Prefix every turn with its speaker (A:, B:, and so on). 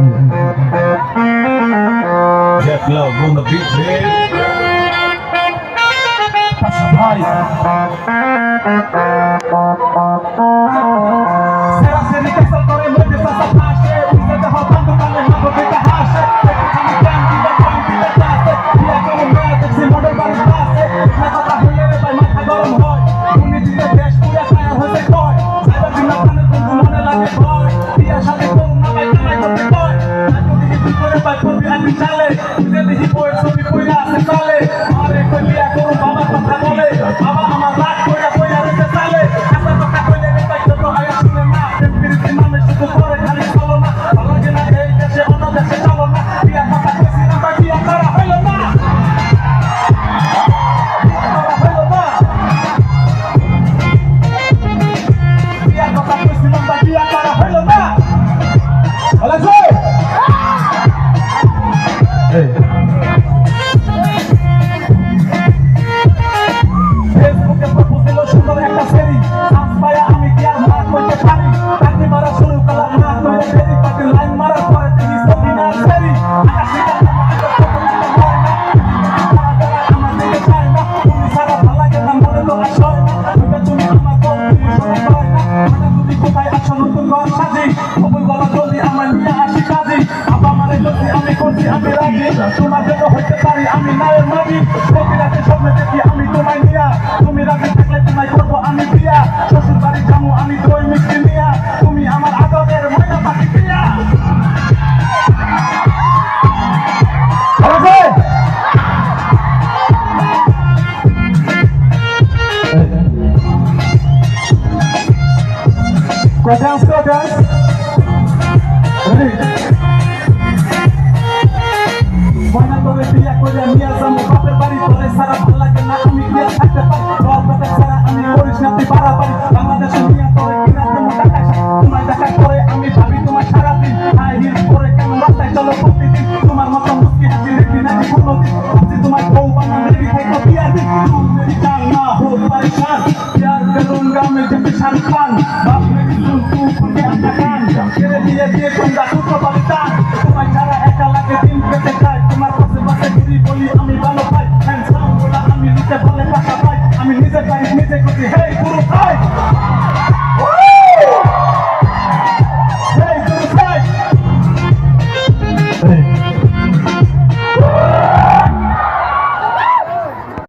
A: Get love on the beat, man. ভাই সেরা সেরি কাজ করে মধ্যে সাসা আসে উঠে দেহ বন্ধ করে না বলতে হাসে আমি গান দিলে পয়েন্ট দিলে যাচ্ছে বিয়া করে মেয়ে দেখছি মডেল বাড়ি আছে না কথা হইলে রে ভাই মাথা গরম হয় দুর্নীতিতে দেশ পুরা ফায়ার হতে কয় সাইবার দিনা কানে বন্ধু মনে লাগে ভয় বিয়ার সাথে করুন না ভাই কামাই করতে কয় আজকে দেখি তুই করে ভাই করবি আমি চালে তুই দেখি বইয়ের ছবি কইরা আছে চালে আরে কই বিয়া করুন বাবার কথা বলে বাবা আমার রাগ কইরা বইয়া রেখে চালে এত কথা কইলে রে ভাই তো আয়া শুনে না প্রেমপ্রীতি নামে শুধু করে খালি চলো না ভালো লাগে না এই দেশে অন্য দেশে চলো না বিয়া কথা কইছি না ভাই বিয়া করা হইল না বিয়া কথা কইছি না ভাই বিয়া করা হইল না বলে ফেসবুকে প্রপোজ দিল সুন্দর একটা সেরি চান্স পায়া আমি কি আর না করতে পারি চাকরি মারা শুরু করলাম না করে সেরি তাকে লাইন মারার পরে দেখি ছবি না সেরি আকাশে আমার দিকে চাই না তুমি সারা ভালো লাগে না মনে তো আসয় না তুমি আমার গল্প শোনা হয় না তুমি কোথায় আছো নতুন ঘর সাজি খবর বলা জলদি আমার নিয়ে আসি কাজে বাবা মারে যদি আমি করছি আমি রাজি তোমার জন্য হইতে পারি আমি নায়ের মাঝি প্রতি রাতে স্বপ্নে দেখি আমি তোমায় নিয়া তুমি রাজি থাকলে তোমায় করবো আমি বিয়া শ্বশুর বাড়ি যাবো আমি দই মিষ্টি নিয়া তুমি আমার আদরের ময়না পাখি দিয়া Go dance, go dance. Ready? ময়না তোরে বিয়া করে নিয়ে যাবো বাপের বাড়ি তোরে সারা ভালো লাগে না আমি বিয়া থাকতে পারি তোর বেটা ছাড়া আমি করিস না তুই বাড়াবাড়ি বাংলাদেশে নিয়ে তোরে কিনাতে মোটা টাকা তোমায় দেখার পরে আমি ভাবি তোমার সারাদিন হাই হিল করে কেন রাস্তায় চলো প্রতিদিন তোমার মতো মুসকি হাসি দেখি না কোনোদিন ভাবছি তোমার বউ বানান রেডি থাকো বিয়ার দিন মেরি জান না হো পরেশান প্যার করুঙ্গা मैं जैसे शाहरुख खान